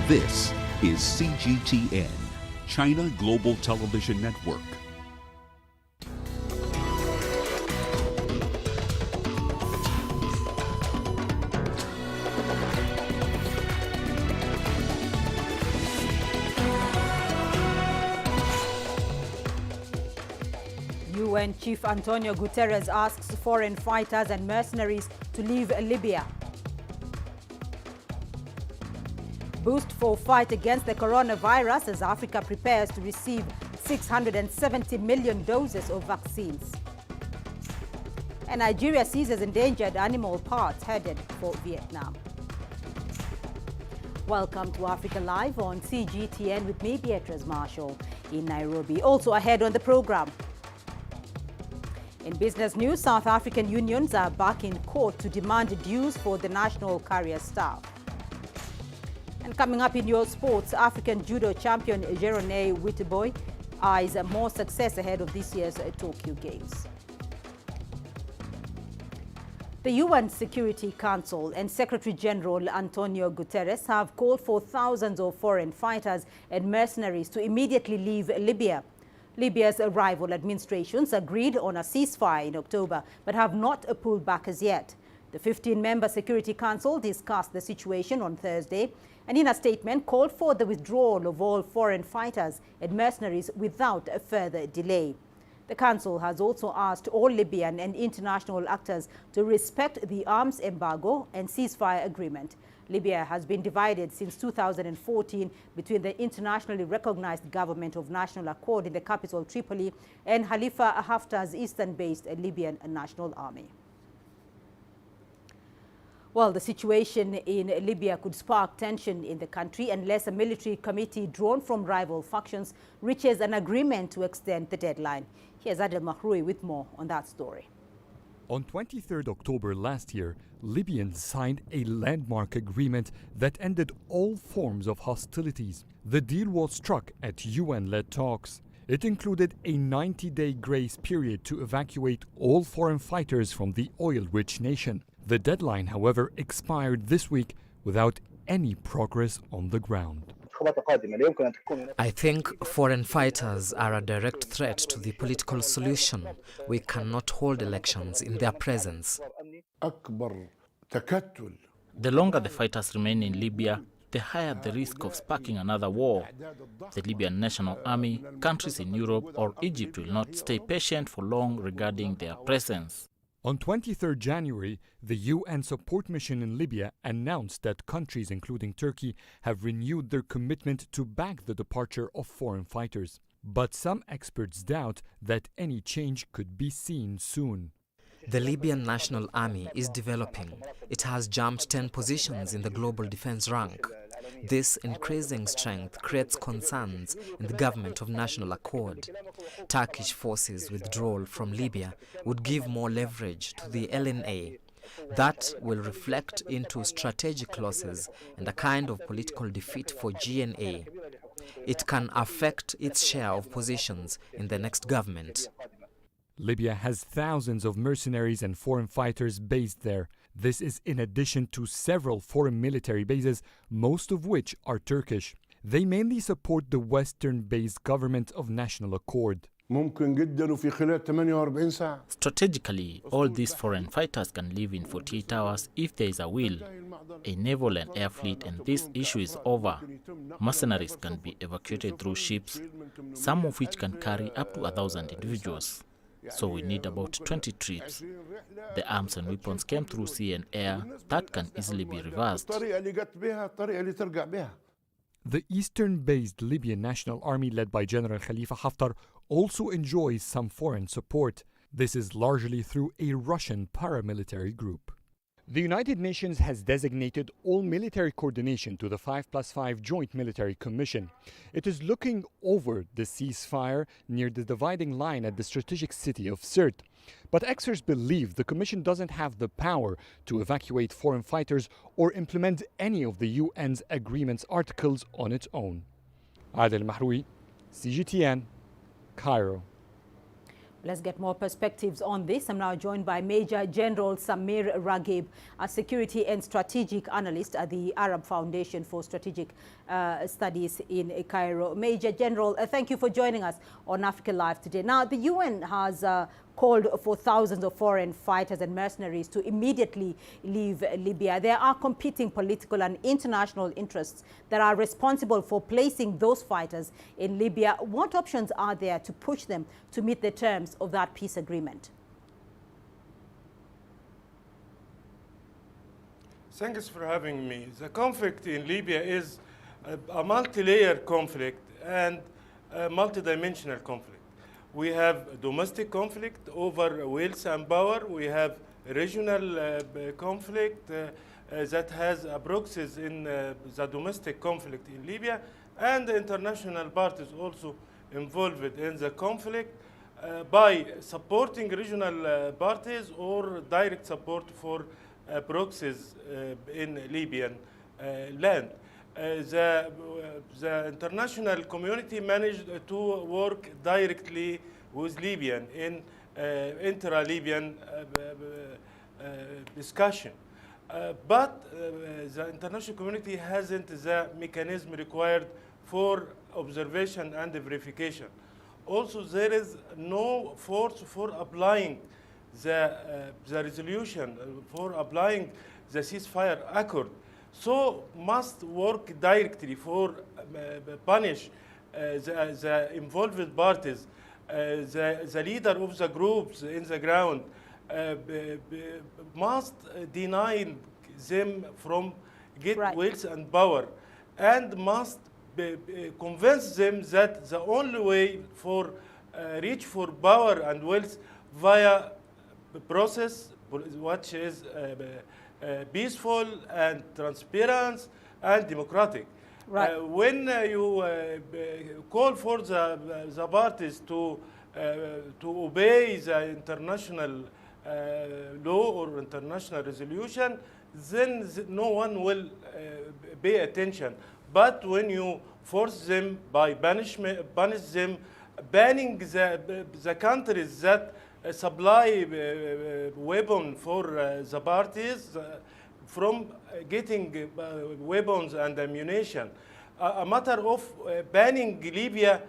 This is CGTN, China Global Television Network. UN Chief Antonio Guterres asks foreign fighters and mercenaries to leave Libya. Boost for fight against the coronavirus as Africa prepares to receive 670 million doses of vaccines. And Nigeria seizes endangered animal parts headed for Vietnam. Welcome to Africa Live on CGTN with me, Beatrice Marshall, in Nairobi. Also ahead on the program. In business news, South African unions are back in court to demand dues for the national carrier staff. And coming up in your sports, African judo champion Jerone Witbooi eyes more success ahead of this year's Tokyo Games. The UN Security Council and Secretary General Antonio Guterres have called for thousands of foreign fighters and mercenaries to immediately leave Libya. Libya's rival administrations agreed on a ceasefire in October, but have not pulled back as yet. The 15-member Security Council discussed the situation on Thursday and in a statement called for the withdrawal of all foreign fighters and mercenaries without a further delay. The Council has also asked all Libyan and international actors to respect the arms embargo and ceasefire agreement. Libya has been divided since 2014 between the internationally recognized government of national accord in the capital Tripoli and Khalifa Haftar's eastern-based Libyan National Army. Well, the situation in Libya could spark tension in the country unless a military committee drawn from rival factions reaches an agreement to extend the deadline. Here's Adel Mahroui with more on that story. On 23rd October last year, Libyans signed a landmark agreement that ended all forms of hostilities. The deal was struck at UN-led talks. It included a 90-day grace period to evacuate all foreign fighters from the oil-rich nation. The deadline, however, expired this week without any progress on the ground. I think foreign fighters are a direct threat to the political solution. We cannot hold elections in their presence. The longer the fighters remain in Libya, the higher the risk of sparking another war. The Libyan National Army, countries in Europe or Egypt will not stay patient for long regarding their presence. On 23 January, the UN support mission in Libya announced that countries, including Turkey, have renewed their commitment to back the departure of foreign fighters. But some experts doubt that any change could be seen soon. The Libyan National Army is developing. It has jumped 10 positions in the global defense rank. This increasing strength creates concerns in the government of national accord. Turkish forces' withdrawal from Libya would give more leverage to the LNA. That will reflect into strategic losses and a kind of political defeat for GNA. It can affect its share of positions in the next government. Libya has thousands of mercenaries and foreign fighters based there. This is in addition to several foreign military bases, most of which are Turkish. They mainly support the Western-based government of national accord. Strategically, all these foreign fighters can leave in 48 hours if there is a will, a naval and air fleet, and this issue is over. Mercenaries can be evacuated through ships, some of which can carry up to 1,000 individuals. So we need about 20 trips. The arms and weapons came through sea and air. That can easily be reversed. The eastern-based Libyan National Army led by General Khalifa Haftar also enjoys some foreign support. This is largely through a Russian paramilitary group. The United Nations has designated all military coordination to the 5+5 Joint Military Commission. It is looking over the ceasefire near the dividing line at the strategic city of Sirte. But experts believe the Commission doesn't have the power to evacuate foreign fighters or implement any of the UN's agreement's articles on its own. Adel Mahroui, CGTN, Cairo. Let's get more perspectives on this. I'm now joined by Major General Samir Raghib, a security and strategic analyst at the Arab Foundation for Strategic Studies in Cairo. Major General, thank you for joining us on Africa Live today. Now, the UN has called for thousands of foreign fighters and mercenaries to immediately leave Libya. There are competing political and international interests that are responsible for placing those fighters in Libya. What options are there to push them to meet the terms of that peace agreement? Thanks for having me. The conflict in Libya is a multi-layer conflict and a multidimensional conflict. We have domestic conflict over wealth and power. We have regional conflict that has proxies in the domestic conflict in Libya, and the international parties also involved in the conflict by supporting regional parties or direct support for proxies in Libyan land. The international community managed to work directly with Libyan in intra-Libyan discussion. But the international community hasn't the mechanism required for observation and verification. Also, there is no force for applying the resolution, for applying the ceasefire accord. So must work directly for punish the involved parties, the leader of the groups in the ground must deny them from get wealth and power, and must convince them that the only way for reach for power and wealth via process which is peaceful and transparent and democratic. Right. When you call for the parties to obey the international law or international resolution, then no one will pay attention. But when you force them by punish them, banning the countries that supply weapons for the parties from getting weapons and ammunition. A matter of banning Libya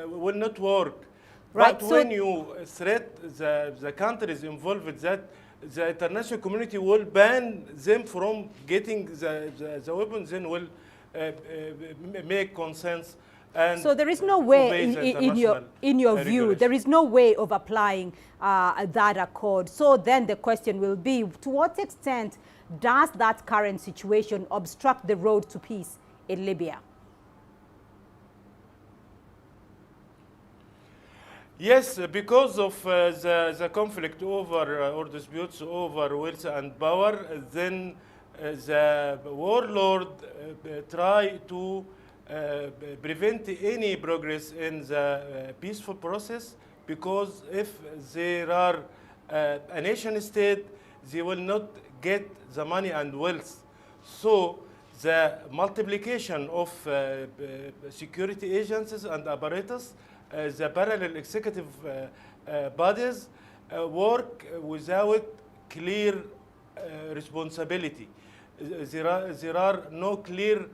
will not work. Right, but when you threat the countries involved, that the international community will ban them from getting the weapons, then will make consensus. And so there is no way, in your view, there is no way of applying that accord. So then the question will be, to what extent does that current situation obstruct the road to peace in Libya? Yes, because of the conflict over or disputes over wealth and power, then the warlord try to prevent any progress in the peaceful process, because if there are a nation state, they will not get the money and wealth. So the multiplication of security agencies and apparatus, the parallel executive bodies work without clear responsibility. There are no clear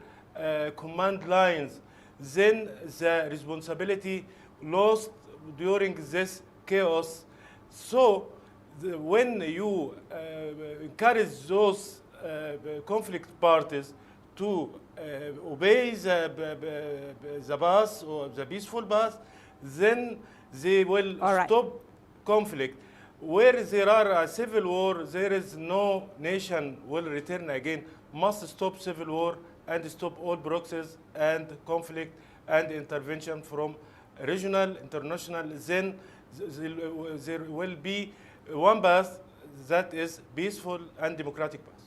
command lines. Then the responsibility lost during this chaos. So when you encourage those conflict parties to obey the path or the peaceful path, then they will stop conflict. Where there are a civil war, there is no nation will return again. Must stop civil war and stop all proxies and conflict and intervention from regional, international. Then there will be one path that is peaceful and democratic path.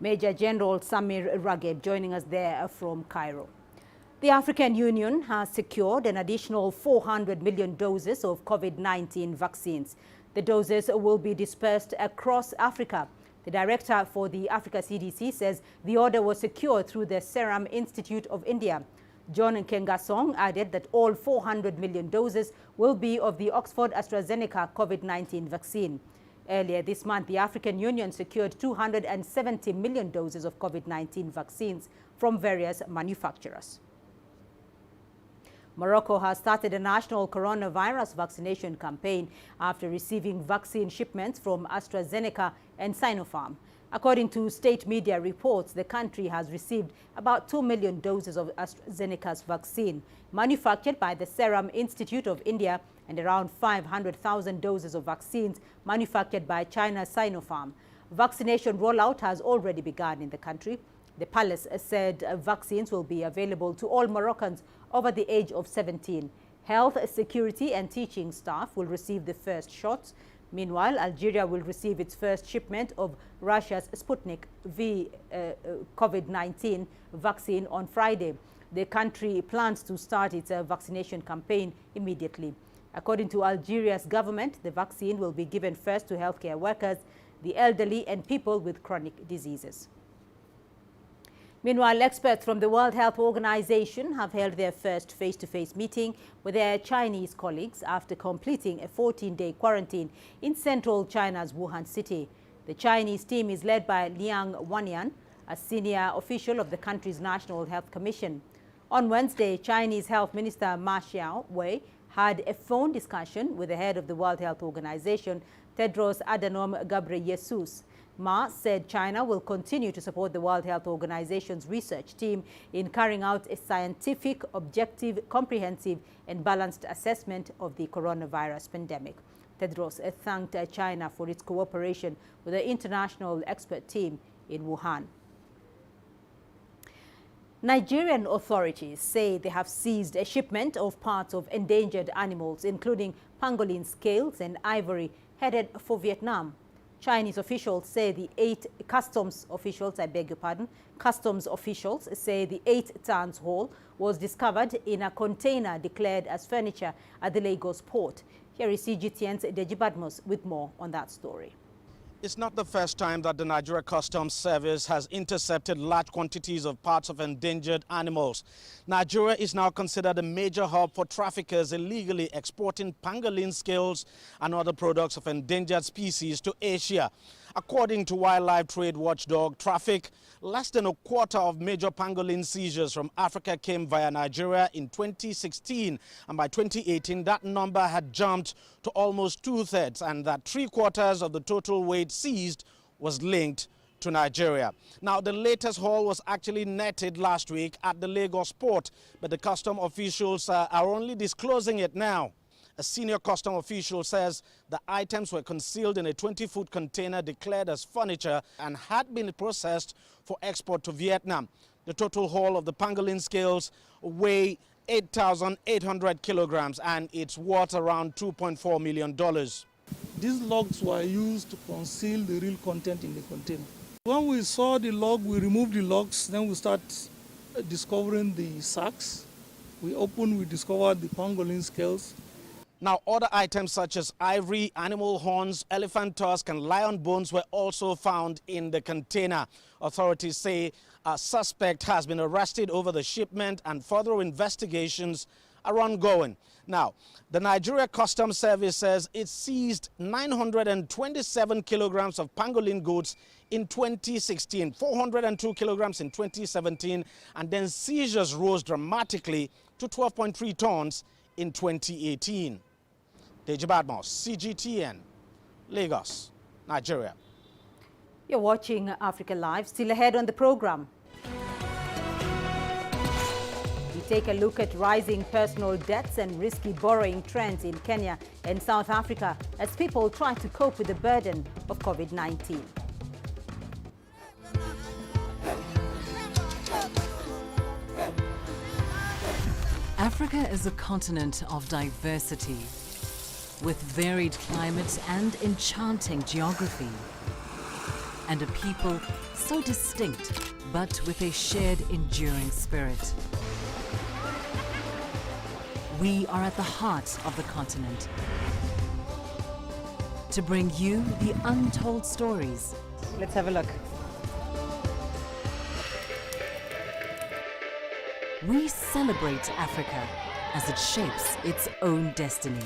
Major General Samir Raghib joining us there from Cairo. The African Union has secured an additional 400 million doses of COVID-19 vaccines. The doses will be dispersed across Africa. The director for the Africa CDC says the order was secured through the Serum Institute of India. John Nkengasong added that all 400 million doses will be of the Oxford-AstraZeneca COVID-19 vaccine. Earlier this month, the African Union secured 270 million doses of COVID-19 vaccines from various manufacturers. Morocco has started a national coronavirus vaccination campaign after receiving vaccine shipments from AstraZeneca and Sinopharm. According to state media reports, the country has received about 2 million doses of AstraZeneca's vaccine, manufactured by the Serum Institute of India, and around 500,000 doses of vaccines manufactured by China's Sinopharm. Vaccination rollout has already begun in the country. The palace said vaccines will be available to all Moroccans over the age of 17. Health, security and teaching staff will receive the first shots. Meanwhile, Algeria will receive its first shipment of Russia's Sputnik V COVID-19 vaccine on Friday. The country plans to start its vaccination campaign immediately. According to Algeria's government, the vaccine will be given first to healthcare workers, the elderly and people with chronic diseases. Meanwhile, experts from the World Health Organization have held their first face-to-face meeting with their Chinese colleagues after completing a 14-day quarantine in central China's Wuhan city. The Chinese team is led by Liang Wanyan, a senior official of the country's National Health Commission. On Wednesday, Chinese Health Minister Ma Xiaowei had a phone discussion with the head of the World Health Organization, Tedros Adhanom Ghebreyesus. Ma said China will continue to support the World Health Organization's research team in carrying out a scientific, objective, comprehensive and balanced assessment of the coronavirus pandemic. Tedros thanked China for its cooperation with the international expert team in Wuhan. Nigerian authorities say they have seized a shipment of parts of endangered animals, including pangolin scales and ivory, headed for Vietnam. Chinese officials say customs officials say the 8 tons haul was discovered in a container declared as furniture at the Lagos port. Here is CGTN's Deji Badmus with more on that story. It's not the first time that the Nigeria Customs Service has intercepted large quantities of parts of endangered animals. Nigeria is now considered a major hub for traffickers illegally exporting pangolin scales and other products of endangered species to Asia. According to wildlife trade watchdog Traffic, less than a quarter of major pangolin seizures from Africa came via Nigeria in 2016, and by 2018 that number had jumped to almost 2/3, and that 3/4 of the total weight seized was linked to Nigeria. Now, the latest haul was actually netted last week at the Lagos port, but the custom officials are only disclosing it now. A senior custom official says the items were concealed in a 20-foot container declared as furniture and had been processed for export to Vietnam. The total haul of the pangolin scales weigh 8,800 kilograms and it's worth around $2.4 million. These logs were used to conceal the real content in the container. When we saw the log, we removed the logs, then we start discovering the sacks. We discovered the pangolin scales. Now, other items such as ivory, animal horns, elephant tusk and lion bones were also found in the container. Authorities say a suspect has been arrested over the shipment and further investigations are ongoing. Now, the Nigeria Customs Service says it seized 927 kilograms of pangolin goods in 2016, 402 kilograms in 2017, and then seizures rose dramatically to 12.3 tons in 2018. Deji Badmus, CGTN, Lagos, Nigeria. You're watching Africa Live. Still ahead on the program, we take a look at rising personal debts and risky borrowing trends in Kenya and South Africa as people try to cope with the burden of COVID-19. Africa is a continent of diversity, with varied climates and enchanting geography, and a people so distinct, but with a shared enduring spirit. We are at the heart of the continent to bring you the untold stories. Let's have a look. we celebrate Africa as it shapes its own destiny.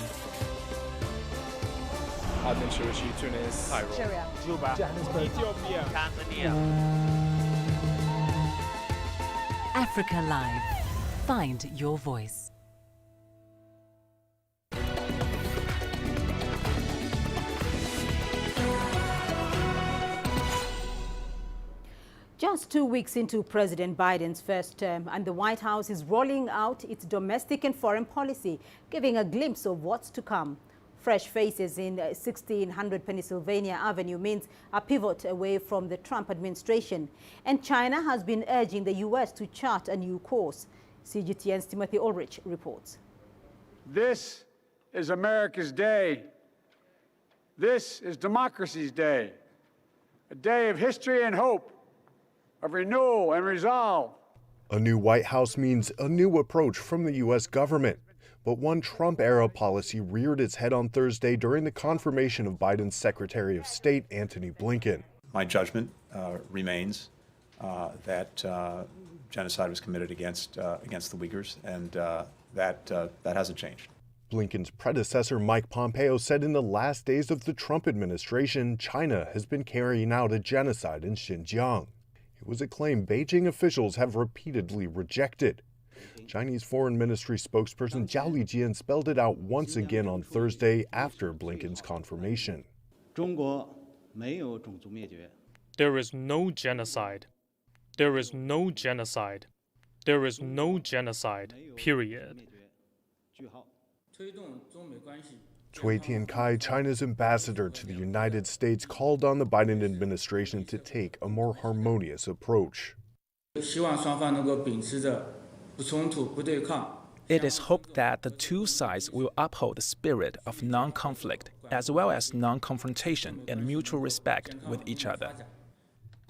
Tunis, Cairo, Juba, Ethiopia, Tanzania. Africa Live. Find your voice. Just 2 weeks into President Biden's first term, and the White House is rolling out its domestic and foreign policy, giving a glimpse of what's to come. Fresh faces in 1600 Pennsylvania Avenue means a pivot away from the Trump administration. And China has been urging the U.S. to chart a new course. CGTN's Timothy Ulrich reports. This is America's day. This is democracy's day. A day of history and hope, of renewal and resolve. A new White House means a new approach from the U.S. government. But one Trump-era policy reared its head on Thursday during the confirmation of Biden's Secretary of State, Antony Blinken. My judgment remains that genocide was committed against the Uyghurs, and that hasn't changed. Blinken's predecessor, Mike Pompeo, said in the last days of the Trump administration, China has been carrying out a genocide in Xinjiang. It was a claim Beijing officials have repeatedly rejected. Chinese Foreign Ministry spokesperson Zhao Lijian spelled it out once again on Thursday after Blinken's confirmation. There is no genocide. There is no genocide. There is no genocide, period. Cui Tiankai, China's ambassador to the United States, called on the Biden administration to take a more harmonious approach. It is hoped that the two sides will uphold the spirit of non-conflict as well as non-confrontation and mutual respect with each other.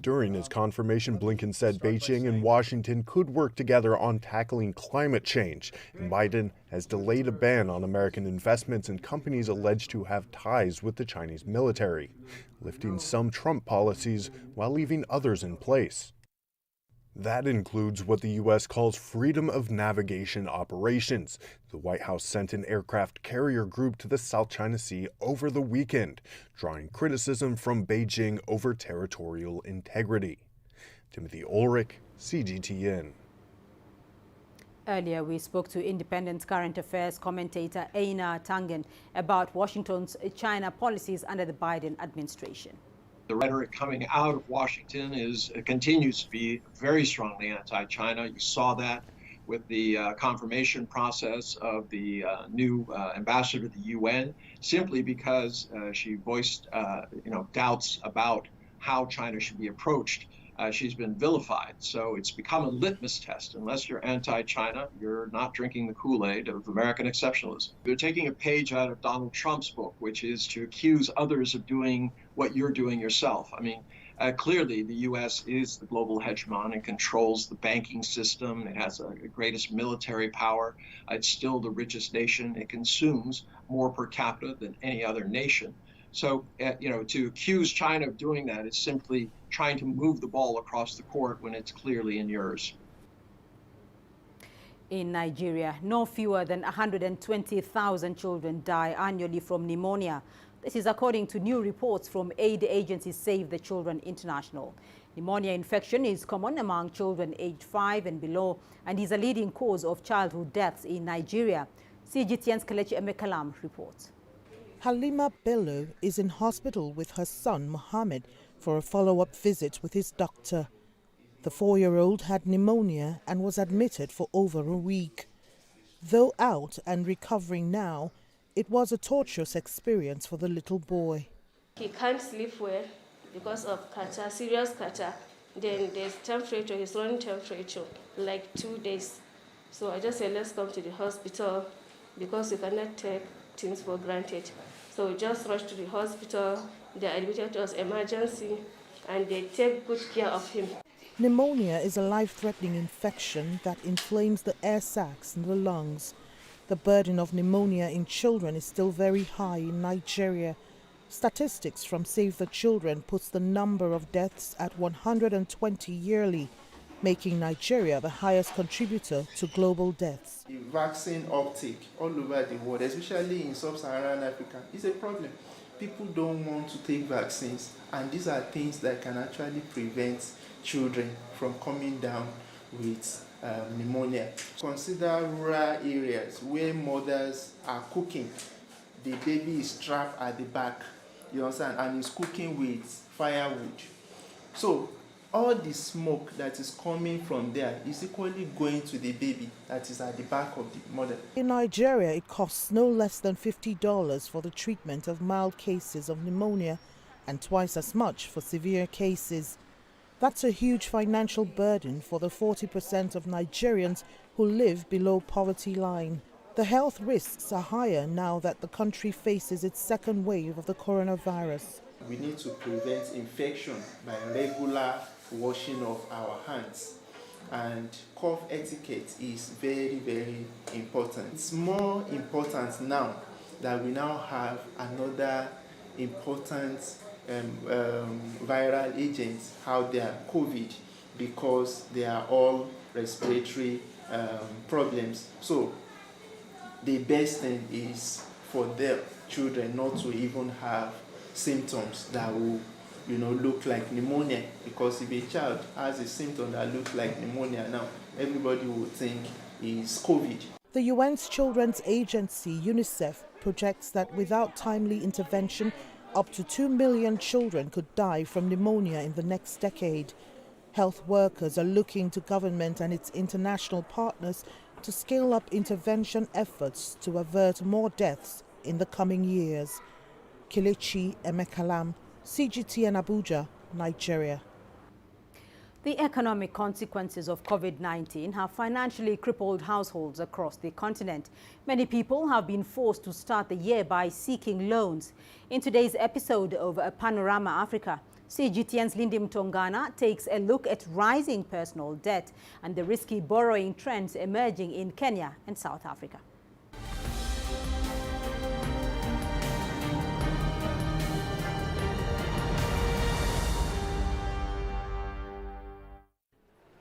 During his confirmation, Blinken said Beijing and Washington could work together on tackling climate change, and Biden has delayed a ban on American investments in companies alleged to have ties with the Chinese military, lifting some Trump policies while leaving others in place. That includes what the U.S. calls freedom of navigation operations. The White House sent an aircraft carrier group to the South China Sea over the weekend, drawing criticism from Beijing over territorial integrity. Timothy Ulrich, CGTN. Earlier, we spoke to independent current affairs commentator Einar Tangen about Washington's China policies under the Biden administration. The rhetoric coming out of Washington continues to be very strongly anti-China. You saw that with the confirmation process of the new ambassador to the UN, simply because she voiced doubts about how China should be approached. She's been vilified. So it's become a litmus test. Unless you're anti-China, you're not drinking the Kool-Aid of American exceptionalism. They're taking a page out of Donald Trump's book, which is to accuse others of doing what you're doing yourself. I mean, clearly the U.S. is the global hegemon and controls the banking system. It has the greatest military power. It's still the richest nation. It consumes more per capita than any other nation. So, to accuse China of doing that is simply trying to move the ball across the court when it's clearly in yours. In Nigeria, no fewer than 120,000 children die annually from pneumonia. This is according to new reports from aid agency Save the Children International. Pneumonia infection is common among children aged 5 and below and is a leading cause of childhood deaths in Nigeria. CGTN's Kelechi Emekalam reports. Halima Bello is in hospital with her son Mohammed for a follow-up visit with his doctor. The 4-year-old had pneumonia and was admitted for over a week. Though out and recovering now, it was a torturous experience for the little boy. He can't sleep well because of catarrh, serious catarrh. Then there's temperature, his running temperature, like 2 days. So I just said, let's come to the hospital because we cannot take things for granted. So we just rushed to the hospital. They admitted us emergency and they take good care of him. Pneumonia is a life-threatening infection that inflames the air sacs in the lungs. The burden of pneumonia in children is still very high in Nigeria. Statistics from Save the Children puts the number of deaths at 120 yearly. making Nigeria the highest contributor to global deaths. The vaccine uptake all over the world, especially in sub-Saharan Africa, is a problem. People don't want to take vaccines, and these are things that can actually prevent children from coming down with pneumonia. Consider rural areas where mothers are cooking. The baby is strapped at the back, you understand, and is cooking with firewood. So all the smoke that is coming from there is equally going to the baby that is at the back of the mother. In Nigeria, it costs no less than $50 for the treatment of mild cases of pneumonia and twice as much for severe cases. That's a huge financial burden for the 40% of Nigerians who live below poverty line. The health risks are higher now that the country faces its second wave of the coronavirus. We need to prevent infection by regular washing of our hands, and cough etiquette is very, very important. It's more important now that we now have another important viral agents out there, COVID, because they are all respiratory problems. So the best thing is for their children not to even have symptoms that will look like pneumonia, because if a child has a symptom that looks like pneumonia now, everybody will think it's COVID. The UN's Children's Agency, UNICEF, projects that without timely intervention, up to 2 million children could die from pneumonia in the next decade. Health workers are looking to government and its international partners to scale up intervention efforts to avert more deaths in the coming years. Kelechi Emekalam, CGTN Abuja, Nigeria. The economic consequences of COVID-19 have financially crippled households across the continent. Many people have been forced to start the year by seeking loans. In today's episode of Panorama Africa, CGTN's Lindim Tongana takes a look at rising personal debt and the risky borrowing trends emerging in Kenya and South Africa.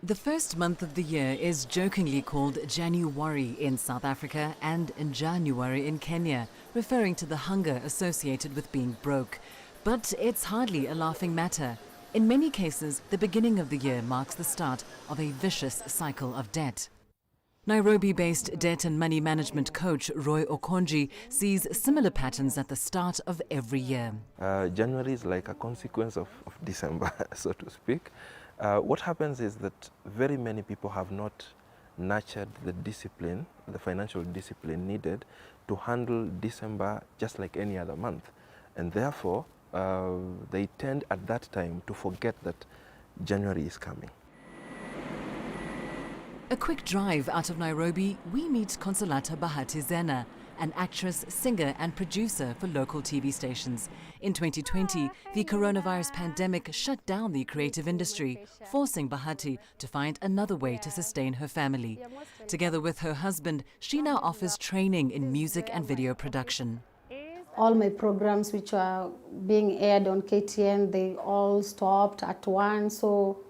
The first month of the year is jokingly called January in South Africa and January in Kenya, referring to the hunger associated with being broke. But it's hardly a laughing matter. In many cases, the beginning of the year marks the start of a vicious cycle of debt. Nairobi-based debt and money management coach Roy Okonji sees similar patterns at the start of every year. January is like a consequence of December, so to speak. What happens is that very many people have not nurtured the discipline, the financial discipline needed to handle December just like any other month. And therefore, they tend at that time to forget that January is coming. A quick drive out of Nairobi, we meet Consolata Bahati Zena, an actress, singer and producer for local TV stations. In 2020, the coronavirus pandemic shut down the creative industry, forcing Bahati to find another way to sustain her family. Together with her husband, she now offers training in music and video production. All my programs which are being aired on KTN, they all stopped at once, so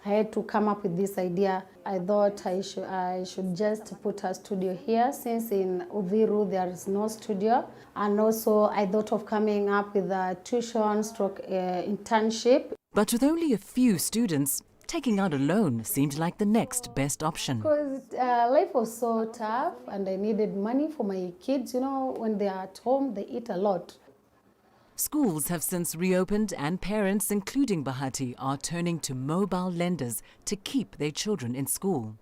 I had to come up with this idea. I thought I should just put a studio here, since in Uviru there is no studio. And also I thought of coming up with a tuition stroke internship. But with only a few students, taking out a loan seemed like the next best option. Because life was so tough and I needed money for my kids. You know, when they are at home, they eat a lot. Schools have since reopened and parents, including Bahati, are turning to mobile lenders to keep their children in school.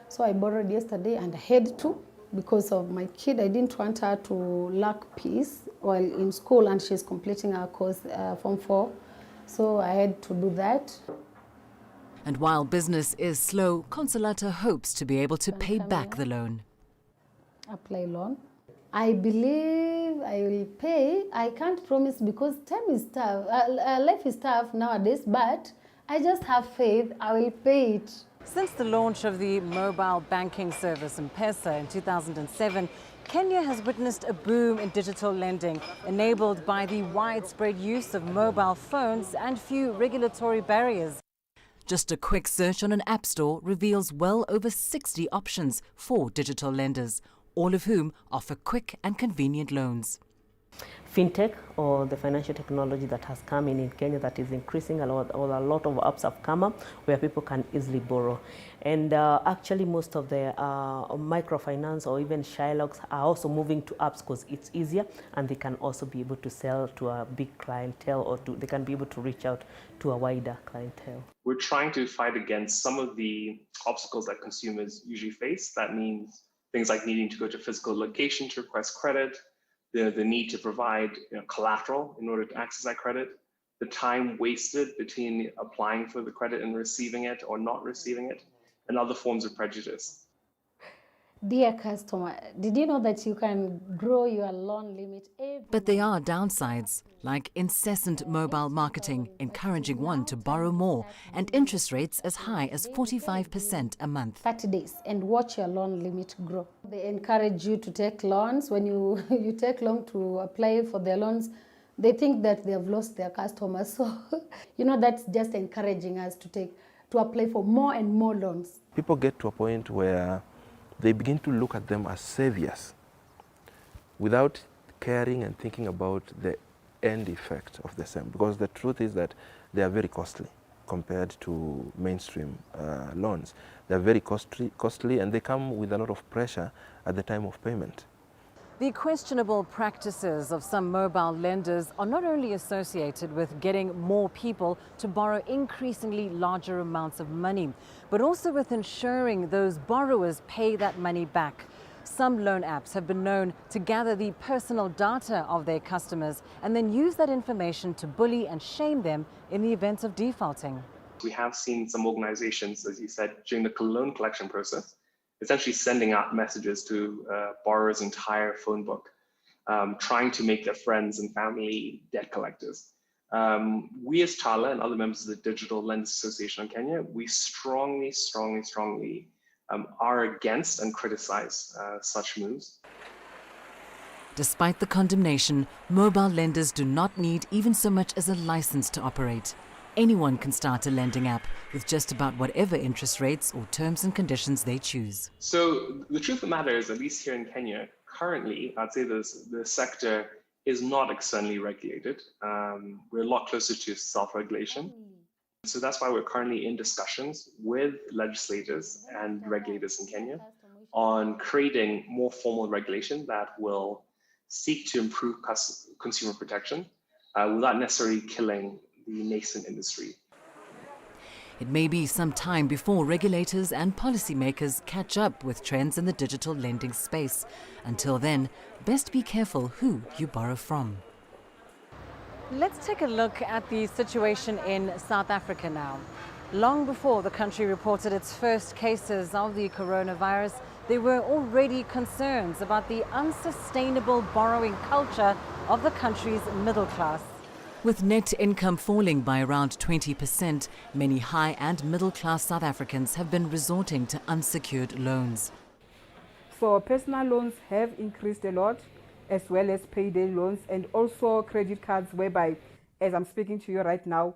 So I borrowed yesterday and I had to, because of my kid. I didn't want her to lack peace while in school, and she's completing her course, Form 4. So I had to do that. And while business is slow, Consolata hopes to be able to pay back the loan. Apply loan. I believe I will pay. I can't promise because time is tough. Life is tough nowadays, but I just have faith I will pay it. Since the launch of the mobile banking service M-Pesa in 2007, Kenya has witnessed a boom in digital lending, enabled by the widespread use of mobile phones and few regulatory barriers. Just a quick search on an app store reveals well over 60 options for digital lenders, all of whom offer quick and convenient loans. Fintech, or the financial technology that has come in Kenya, that is increasing a lot, or a lot of apps have come up where people can easily borrow. And actually most of the microfinance or even Shylocks are also moving to apps because it's easier, and they can also be able to sell to a big clientele, or they can be able to reach out to a wider clientele. We're trying to fight against some of the obstacles that consumers usually face. That means things like needing to go to physical location to request credit, the need to provide collateral in order to access that credit, the time wasted between applying for the credit and receiving it or not receiving it, and other forms of prejudice. Dear customer, did you know that you can grow your loan limit But there are downsides, like incessant mobile marketing, encouraging one to borrow more, and interest rates as high as 45% a month. 30 days and watch your loan limit grow. They encourage you to take loans. When you take long to apply for their loans, they think that they have lost their customers. So, that's just encouraging us to apply for more and more loans. People get to a point where they begin to look at them as saviors without caring and thinking about the end effect of the same, because the truth is that they are very costly compared to mainstream loans. They are very costly, and they come with a lot of pressure at the time of payment. The questionable practices of some mobile lenders are not only associated with getting more people to borrow increasingly larger amounts of money, but also with ensuring those borrowers pay that money back. Some loan apps have been known to gather the personal data of their customers and then use that information to bully and shame them in the event of defaulting. We have seen some organizations, as you said, during the loan collection process, essentially sending out messages to borrowers' entire phone book, trying to make their friends and family debt collectors. We as TALA and other members of the Digital Lenders Association in Kenya, we strongly are against and criticize such moves. Despite the condemnation, mobile lenders do not need even so much as a license to operate. Anyone can start a lending app with just about whatever interest rates or terms and conditions they choose. So the truth of the matter is, at least here in Kenya, currently, I'd say the sector is not externally regulated. We're a lot closer to self-regulation. So that's why we're currently in discussions with legislators and regulators in Kenya on creating more formal regulation that will seek to improve consumer protection without necessarily killing the nascent industry. It may be some time before regulators and policymakers catch up with trends in the digital lending space. Until then, best be careful who you borrow from. Let's take a look at the situation in South Africa now. Long before the country reported its first cases of the coronavirus, there were already concerns about the unsustainable borrowing culture of the country's middle class. With net income falling by around 20%, many high and middle-class South Africans have been resorting to unsecured loans. So personal loans have increased a lot, as well as payday loans, and also credit cards, whereby, as I'm speaking to you right now,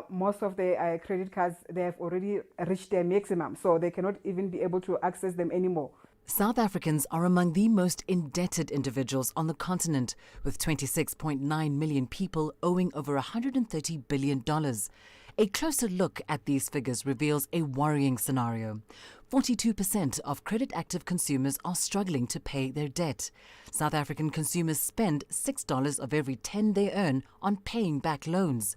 most of the credit cards, they have already reached their maximum, so they cannot even be able to access them anymore. South Africans are among the most indebted individuals on the continent, with 26.9 million people owing over $130 billion. A closer look at these figures reveals a worrying scenario. 42% of credit-active consumers are struggling to pay their debt. South African consumers spend $6 of every 10 they earn on paying back loans.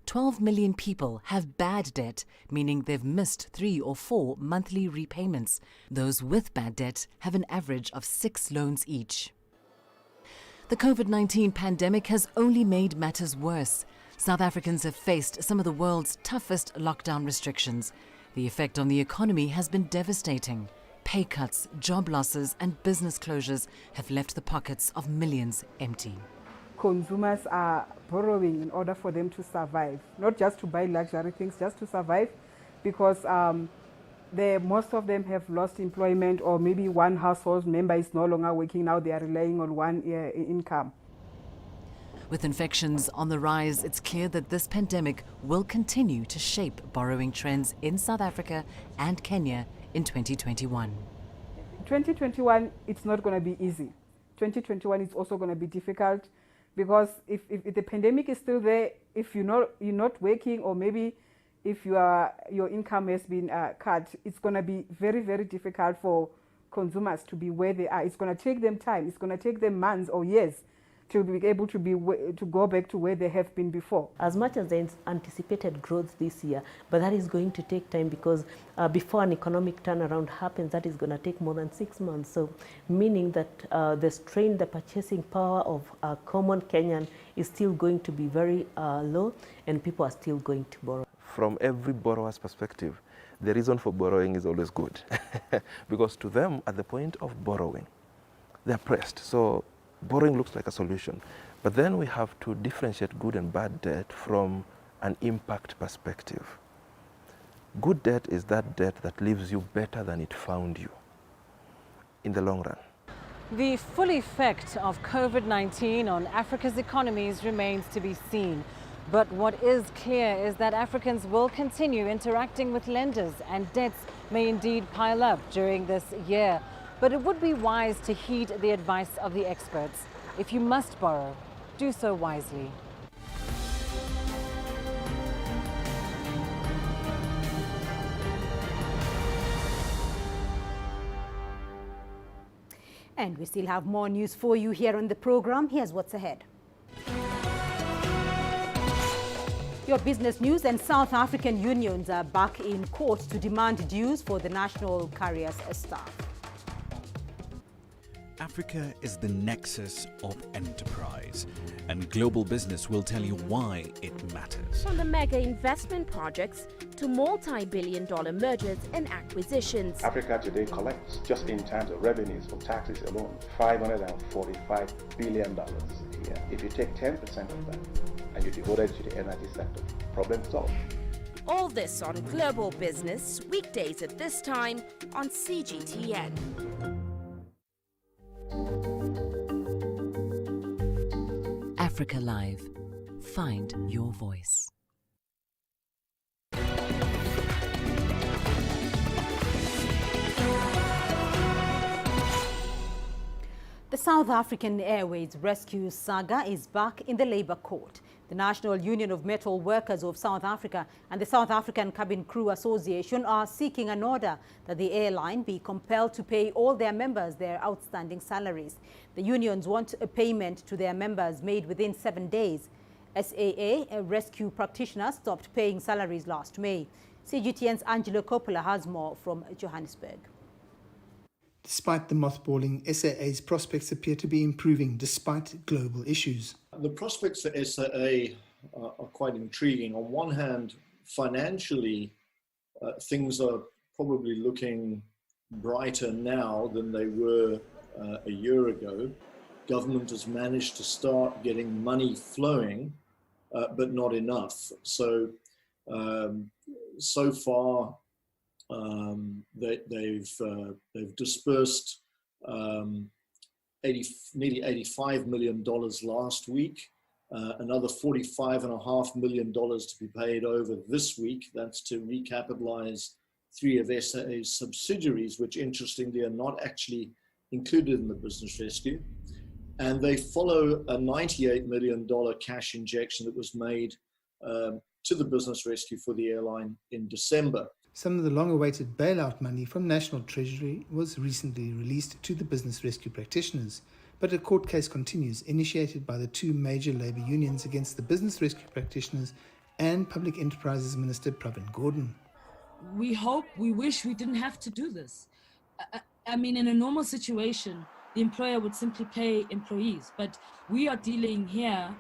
12 million people have bad debt, meaning they've missed 3 or 4 monthly repayments. Those with bad debt have an average of 6 loans each. The COVID-19 pandemic has only made matters worse. South Africans have faced some of the world's toughest lockdown restrictions. The effect on the economy has been devastating. Pay cuts, job losses and business closures have left the pockets of millions empty. Consumers are borrowing in order for them to survive, not just to buy luxury things, just to survive, because most of them have lost employment, or maybe one household member is no longer working now, they are relying on one income. With infections on the rise, it's clear that this pandemic will continue to shape borrowing trends in South Africa and Kenya in 2021. 2021, it's not going to be easy. 2021 is also going to be difficult because if the pandemic is still there, if you're not working, or maybe if your income has been cut, it's going to be very, very difficult for consumers to be where they are. It's going to take them time. It's going to take them months or years to be able to go back to where they have been before. As much as they anticipated growth this year, but that is going to take time because before an economic turnaround happens, that is going to take more than 6 months. So meaning that the purchasing power of a common Kenyan is still going to be very low, and people are still going to borrow. From every borrower's perspective, the reason for borrowing is always good because to them, at the point of borrowing, they're pressed. So borrowing looks like a solution. But then we have to differentiate good and bad debt from an impact perspective. Good debt is that debt that leaves you better than it found you in the long run. The full effect of COVID-19 on Africa's economies remains to be seen. But what is clear is that Africans will continue interacting with lenders, and debts may indeed pile up during this year. But it would be wise to heed the advice of the experts. If you must borrow, do so wisely. And we still have more news for you here on the program. Here's what's ahead. Your business news: and South African unions are back in court to demand dues for the national carriers staff. Africa is the nexus of enterprise, and global business will tell you why it matters. From the mega investment projects to multi-billion-dollar mergers and acquisitions. Africa today collects, just in terms of revenues from taxes alone, $545 billion a year. If you take 10% of that and you devote it to the energy sector, problem solved. All this on Global Business, weekdays at this time on CGTN. Africa Live. Find your voice. The South African Airways rescue saga is back in the Labour Court. The National Union of Metal Workers of South Africa and the South African Cabin Crew Association are seeking an order that the airline be compelled to pay all their members their outstanding salaries. The unions want a payment to their members made within 7 days. SAA, a rescue practitioner, stopped paying salaries last May. CGTN's Angelo Coppola has more from Johannesburg. Despite the mothballing, SAA's prospects appear to be improving despite global issues. The prospects for SAA are quite intriguing. On one hand, financially, things are probably looking brighter now than they were a year ago. Government has managed to start getting money flowing, but not enough. So far, they've dispersed nearly $85 million last week, another $45.5 million to be paid over this week. That's to recapitalize 3 of SAA's subsidiaries, which interestingly are not actually included in the business rescue. And they follow a $98 million cash injection that was made to the business rescue for the airline in December. Some of the long-awaited bailout money from National Treasury was recently released to the business rescue practitioners, but a court case continues, initiated by the 2 major labour unions against the business rescue practitioners and Public Enterprises Minister Pravin Gordhan. We wish we didn't have to do this. I mean, in a normal situation, the employer would simply pay employees, but we are dealing here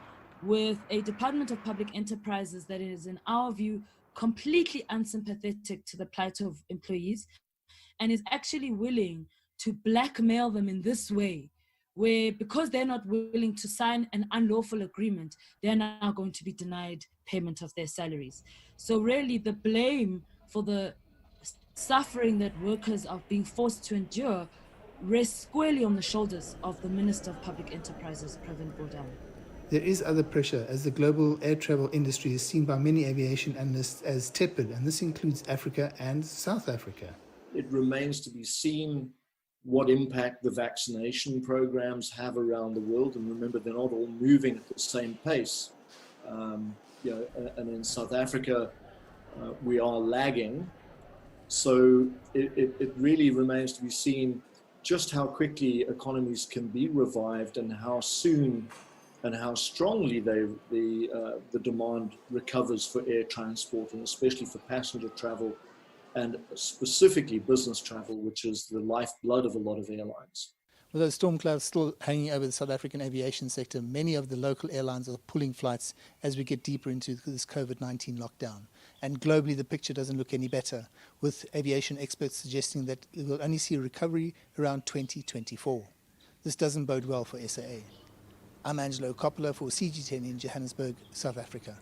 with a Department of Public Enterprises that is, in our view, completely unsympathetic to the plight of employees and is actually willing to blackmail them in this way, where because they're not willing to sign an unlawful agreement, they're now going to be denied payment of their salaries. So really the blame for the suffering that workers are being forced to endure rests squarely on the shoulders of the Minister of Public Enterprises, Pravin Gordhan. There is other pressure, as the global air travel industry is seen by many aviation analysts as tepid, and this includes Africa and South Africa. It remains to be seen what impact the vaccination programs have around the world. And remember, they're not all moving at the same pace. And in South Africa, we are lagging. So it really remains to be seen just how quickly economies can be revived and how soon and how strongly the demand recovers for air transport, and especially for passenger travel and specifically business travel, which is the lifeblood of a lot of airlines. With those storm clouds still hanging over the South African aviation sector, many of the local airlines are pulling flights as we get deeper into this COVID-19 lockdown. And globally, the picture doesn't look any better, with aviation experts suggesting that we will only see a recovery around 2024. This doesn't bode well for SAA. I'm Angelo Coppola for CGTN in Johannesburg, South Africa.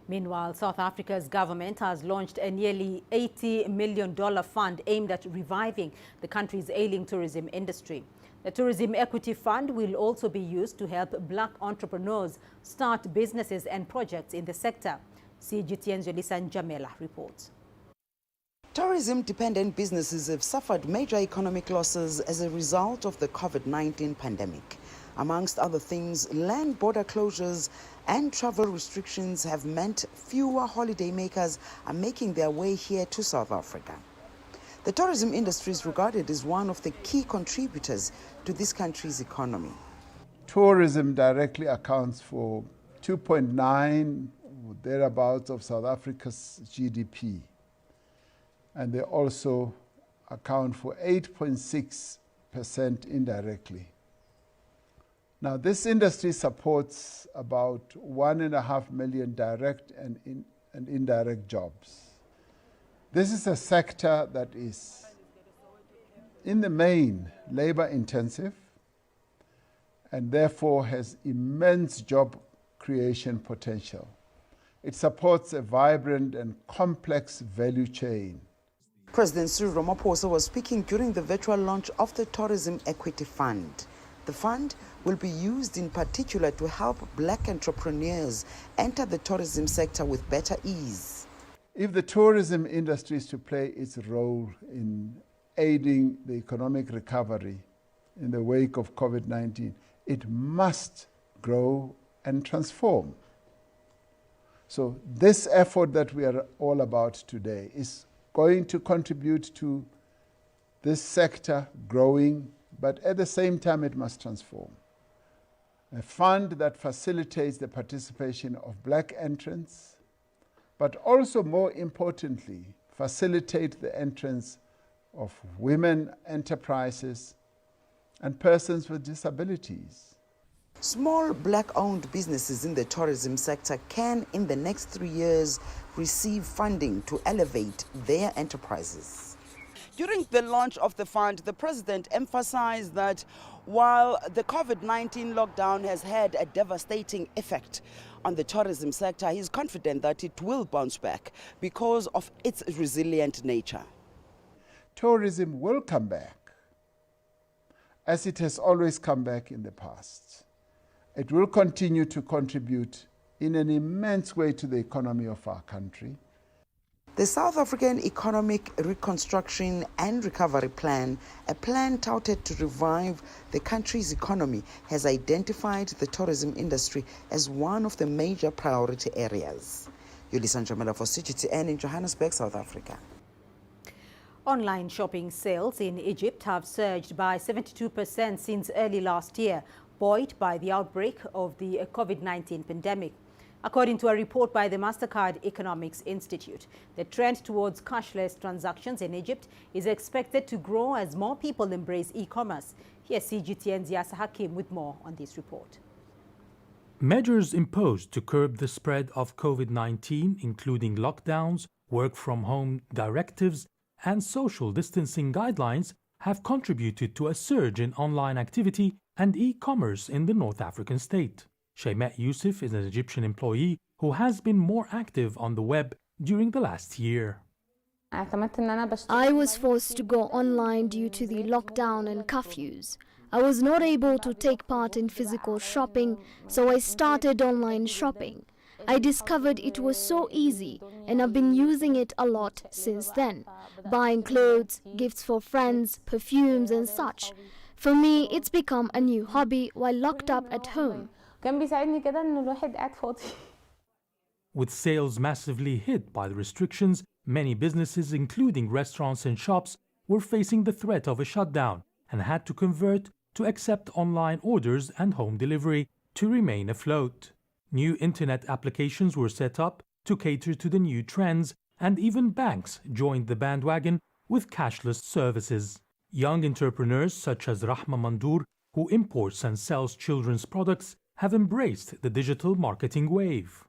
Meanwhile, South Africa's government has launched a nearly $80 million fund aimed at reviving the country's ailing tourism industry. The Tourism Equity Fund will also be used to help black entrepreneurs start businesses and projects in the sector. CGTN's Yolisa Njamela reports. Tourism-dependent businesses have suffered major economic losses as a result of the COVID-19 pandemic. Amongst other things, land border closures and travel restrictions have meant fewer holidaymakers are making their way here to South Africa. The tourism industry is regarded as one of the key contributors to this country's economy. Tourism directly accounts for 2.9 thereabouts of South Africa's GDP. And they also account for 8.6% indirectly. Now, this industry supports about 1.5 million direct and indirect jobs. This is a sector that is, in the main, labor intensive and therefore has immense job creation potential. It supports a vibrant and complex value chain. President Cyril Ramaphosa was speaking during the virtual launch of the Tourism Equity Fund. The fund will be used in particular to help black entrepreneurs enter the tourism sector with better ease. If the tourism industry is to play its role in aiding the economic recovery in the wake of COVID-19, it must grow and transform. So this effort that we are all about today is going to contribute to this sector growing, but at the same time it must transform. A fund that facilitates the participation of black entrants, but also more importantly, facilitate the entrance of women enterprises and persons with disabilities. Small black-owned businesses in the tourism sector can, in the next 3 years, receive funding to elevate their enterprises. During the launch of the fund, the president emphasized that while the COVID-19 lockdown has had a devastating effect on the tourism sector, he's confident that it will bounce back because of its resilient nature. Tourism will come back, as it has always come back in the past. It will continue to contribute in an immense way to the economy of our country. The South African Economic Reconstruction and Recovery Plan, a plan touted to revive the country's economy, has identified the tourism industry as one of the major priority areas. Yolisa Njamela for CGTN in Johannesburg, South Africa. Online shopping sales in Egypt have surged by 72% since early last year, buoyed by the outbreak of the COVID-19 pandemic. According to a report by the MasterCard Economics Institute, the trend towards cashless transactions in Egypt is expected to grow as more people embrace e-commerce. Here's CGTN's Yasa Hakim with more on this report. Measures imposed to curb the spread of COVID-19, including lockdowns, work-from-home directives, and social distancing guidelines, have contributed to a surge in online activity and e-commerce in the North African state. Shaymet Youssef is an Egyptian employee who has been more active on the web during the last year. I was forced to go online due to the lockdown and curfews. I was not able to take part in physical shopping, so I started online shopping. I discovered it was so easy, and I've been using it a lot since then, buying clothes, gifts for friends, perfumes and such. For me, it's become a new hobby while locked up at home. With sales massively hit by the restrictions, many businesses, including restaurants and shops, were facing the threat of a shutdown and had to convert to accept online orders and home delivery to remain afloat. New internet applications were set up to cater to the new trends, and even banks joined the bandwagon with cashless services. Young entrepreneurs such as Rahma Mandoor, who imports and sells children's products, have embraced the digital marketing wave.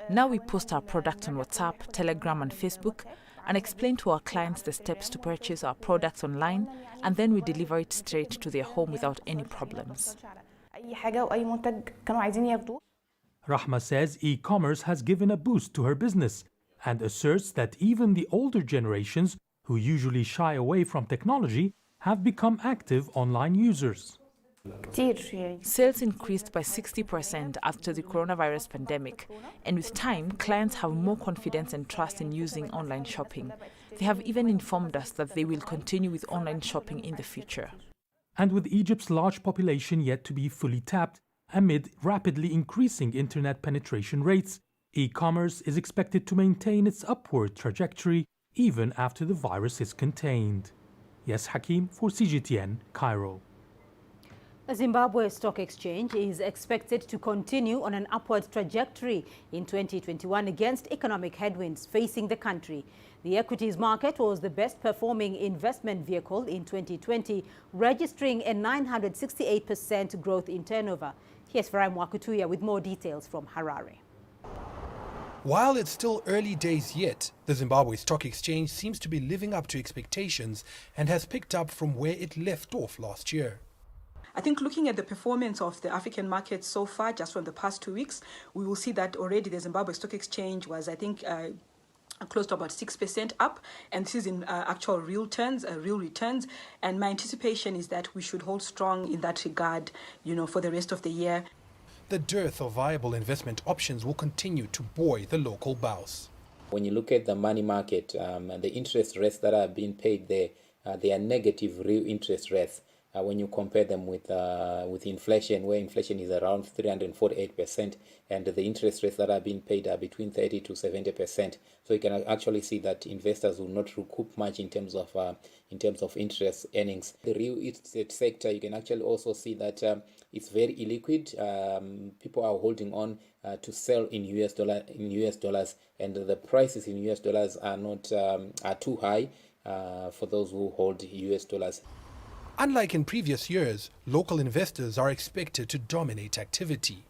Now we post our products on WhatsApp, Telegram and Facebook and explain to our clients the steps to purchase our products online, and then we deliver it straight to their home without any problems. Rahma says e-commerce has given a boost to her business and asserts that even the older generations, who usually shy away from technology, have become active online users. Sales increased by 60% after the coronavirus pandemic, and with time, clients have more confidence and trust in using online shopping. They have even informed us that they will continue with online shopping in the future. And with Egypt's large population yet to be fully tapped, amid rapidly increasing internet penetration rates, e-commerce is expected to maintain its upward trajectory even after the virus is contained. Yes, Hakim for CGTN, Cairo. The Zimbabwe Stock Exchange is expected to continue on an upward trajectory in 2021 against economic headwinds facing the country. The equities market was the best performing investment vehicle in 2020, registering a 968% growth in turnover. Here's Farai Mwakutuya with more details from Harare. While it's still early days yet, the Zimbabwe Stock Exchange seems to be living up to expectations and has picked up from where it left off last year. I think looking at the performance of the African market so far, just from the past 2 weeks, we will see that already the Zimbabwe Stock Exchange was, I think, close to about 6% up, and this is in actual real returns. And my anticipation is that we should hold strong in that regard, for the rest of the year. The dearth of viable investment options will continue to buoy the local bourse. When you look at the money market and the interest rates that are being paid there, they are negative real interest rates. When you compare them with inflation, where inflation is around 348%, and the interest rates that are being paid are between 30 to 70%. So you can actually see that investors will not recoup much in terms of interest earnings. The real estate sector, you can actually also see that it's very illiquid. People are holding on to sell in US dollars, and the prices in US dollars are not are too high for those who hold US dollars. Unlike in previous years, local investors are expected to dominate activity.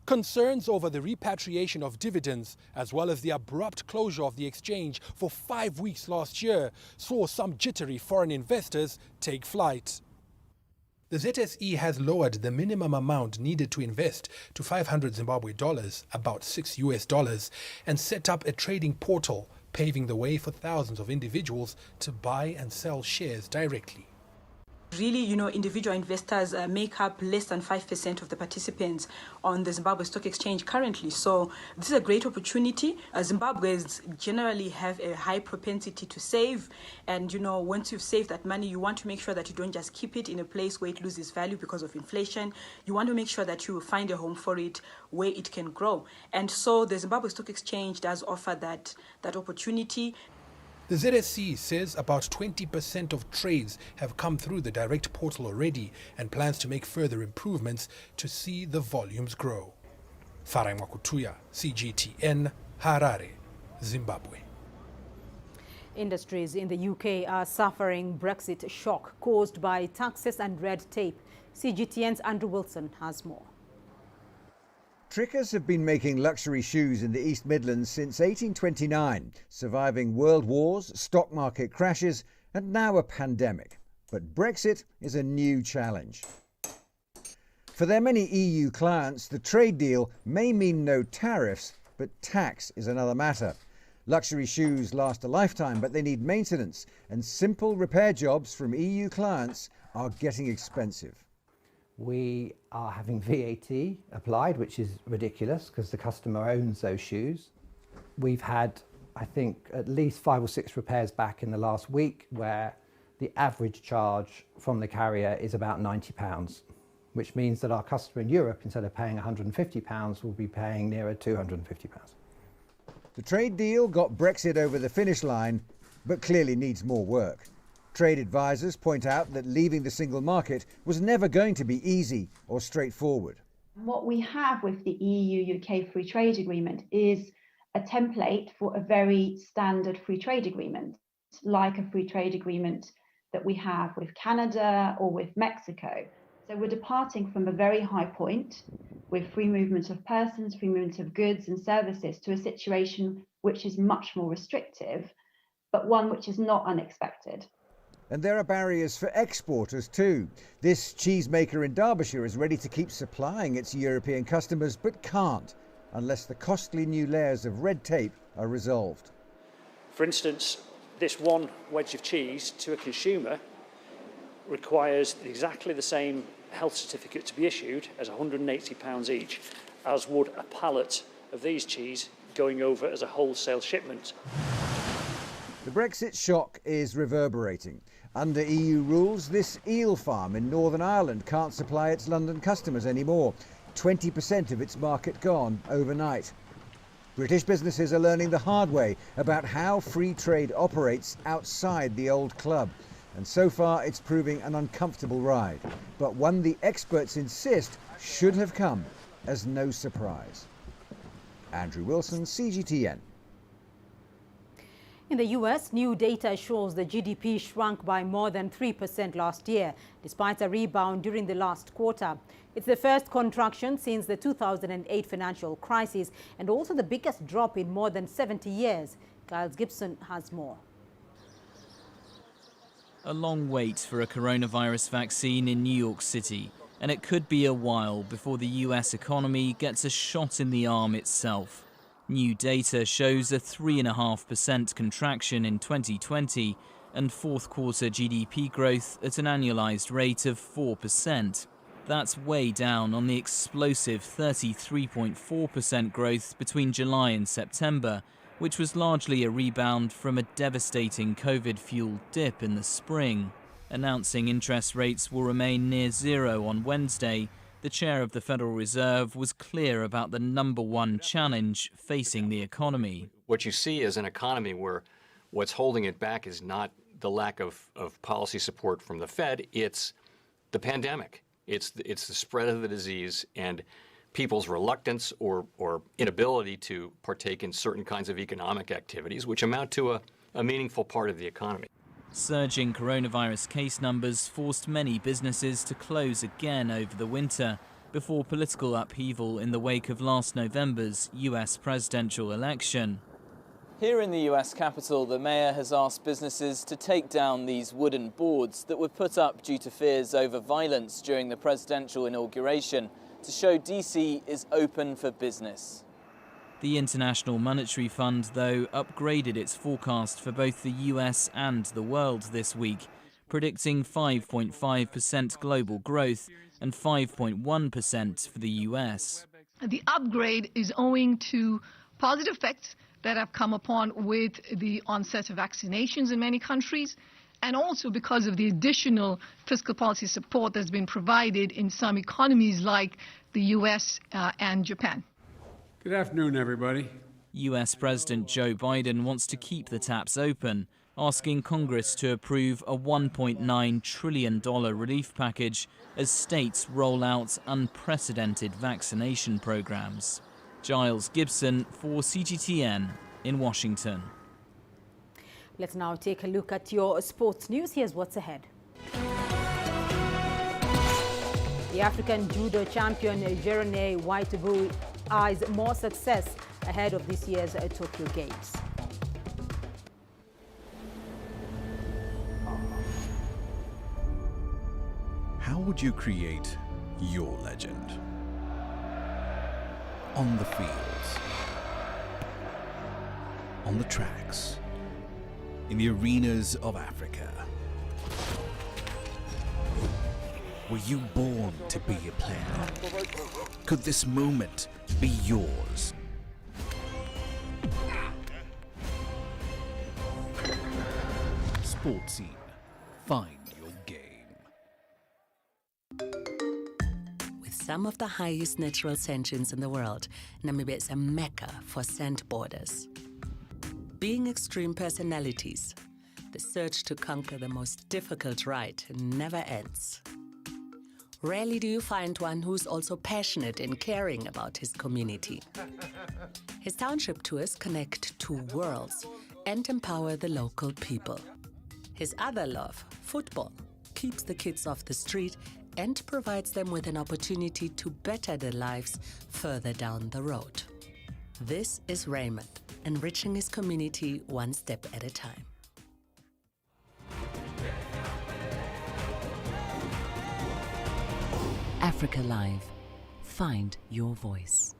Concerns over the repatriation of dividends, as well as the abrupt closure of the exchange for 5 weeks last year, saw some jittery foreign investors take flight. The ZSE has lowered the minimum amount needed to invest to 500 Zimbabwe dollars, about $6, and set up a trading portal, paving the way for thousands of individuals to buy and sell shares directly. Really, individual investors make up less than 5% of the participants on the Zimbabwe Stock Exchange currently. So this is a great opportunity. Zimbabweans generally have a high propensity to save. And, once you've saved that money, you want to make sure that you don't just keep it in a place where it loses value because of inflation. You want to make sure that you find a home for it where it can grow. And so the Zimbabwe Stock Exchange does offer that opportunity. The ZSC says about 20% of trades have come through the direct portal already and plans to make further improvements to see the volumes grow. Farai Mwakutuya, CGTN, Harare, Zimbabwe. Industries in the UK are suffering Brexit shock caused by taxes and red tape. CGTN's Andrew Wilson has more. Trickers have been making luxury shoes in the East Midlands since 1829, surviving world wars, stock market crashes, and now a pandemic. But Brexit is a new challenge. For their many EU clients, the trade deal may mean no tariffs, but tax is another matter. Luxury shoes last a lifetime, but they need maintenance, and simple repair jobs from EU clients are getting expensive. We are having VAT applied, which is ridiculous because the customer owns those shoes. We've had, I think, at least 5 or 6 repairs back in the last week where the average charge from the carrier is about £90, which means that our customer in Europe, instead of paying £150, will be paying nearer £250. The trade deal got Brexit over the finish line, but clearly needs more work. Trade advisors point out that leaving the single market was never going to be easy or straightforward. What we have with the EU-UK Free Trade Agreement is a template for a very standard free trade agreement, like a free trade agreement that we have with Canada or with Mexico. So we're departing from a very high point with free movement of persons, free movement of goods and services to a situation which is much more restrictive, but one which is not unexpected. And there are barriers for exporters too. This cheesemaker in Derbyshire is ready to keep supplying its European customers, but can't unless the costly new layers of red tape are resolved. For instance, this one wedge of cheese to a consumer requires exactly the same health certificate to be issued as £180 each, as would a pallet of these cheese going over as a wholesale shipment. The Brexit shock is reverberating. Under EU rules, this eel farm in Northern Ireland can't supply its London customers anymore. 20% of its market gone overnight. British businesses are learning the hard way about how free trade operates outside the old club. And so far, it's proving an uncomfortable ride, but one the experts insist should have come as no surprise. Andrew Wilson, CGTN. In the US, new data shows the GDP shrunk by more than 3% last year, despite a rebound during the last quarter. It's the first contraction since the 2008 financial crisis and also the biggest drop in more than 70 years. Giles Gibson has more. A long wait for a coronavirus vaccine in New York City, and it could be a while before the US economy gets a shot in the arm itself. New data shows a 3.5% contraction in 2020 and fourth quarter GDP growth at an annualized rate of 4%. That's way down on the explosive 33.4% growth between July and September, which was largely a rebound from a devastating COVID-fueled dip in the spring. Announcing interest rates will remain near zero on Wednesday, the chair of the Federal Reserve was clear about the #1 challenge facing the economy. What you see is an economy where what's holding it back is not the lack of policy support from the Fed, it's the pandemic. It's the spread of the disease and people's reluctance or inability to partake in certain kinds of economic activities, which amount to a meaningful part of the economy. Surging coronavirus case numbers forced many businesses to close again over the winter before political upheaval in the wake of last November's US presidential election. Here in the US Capitol, the mayor has asked businesses to take down these wooden boards that were put up due to fears over violence during the presidential inauguration to show DC is open for business. The International Monetary Fund, though, upgraded its forecast for both the US and the world this week, predicting 5.5% global growth and 5.1% for the US. The upgrade is owing to positive effects that have come upon with the onset of vaccinations in many countries, and also because of the additional fiscal policy support that's been provided in some economies like the US and Japan. Good afternoon, everybody. US President Joe Biden wants to keep the taps open, asking Congress to approve a $1.9 trillion relief package as states roll out unprecedented vaccination programs. Giles Gibson for CGTN in Washington. Let's now take a look at your sports news. Here's what's ahead. The African judo champion Jerone Waitubu eyes more success ahead of this year's Tokyo Games. How would you create your legend? On the fields, on on the tracks, in the arenas of Africa. Were you born to be a player? Could this moment be yours? Sports Scene. Find your game. With some of the highest natural sentience in the world, Namibia is a mecca for sandboarders. Being extreme personalities, the search to conquer the most difficult ride never ends. Rarely do you find one who's also passionate and caring about his community. His township tours connect two worlds and empower the local people. His other love, football, keeps the kids off the street and provides them with an opportunity to better their lives further down the road. This is Raymond, enriching his community one step at a time. Africa Live. Find your voice.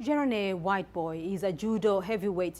Jerone Whiteboy is a judo heavyweight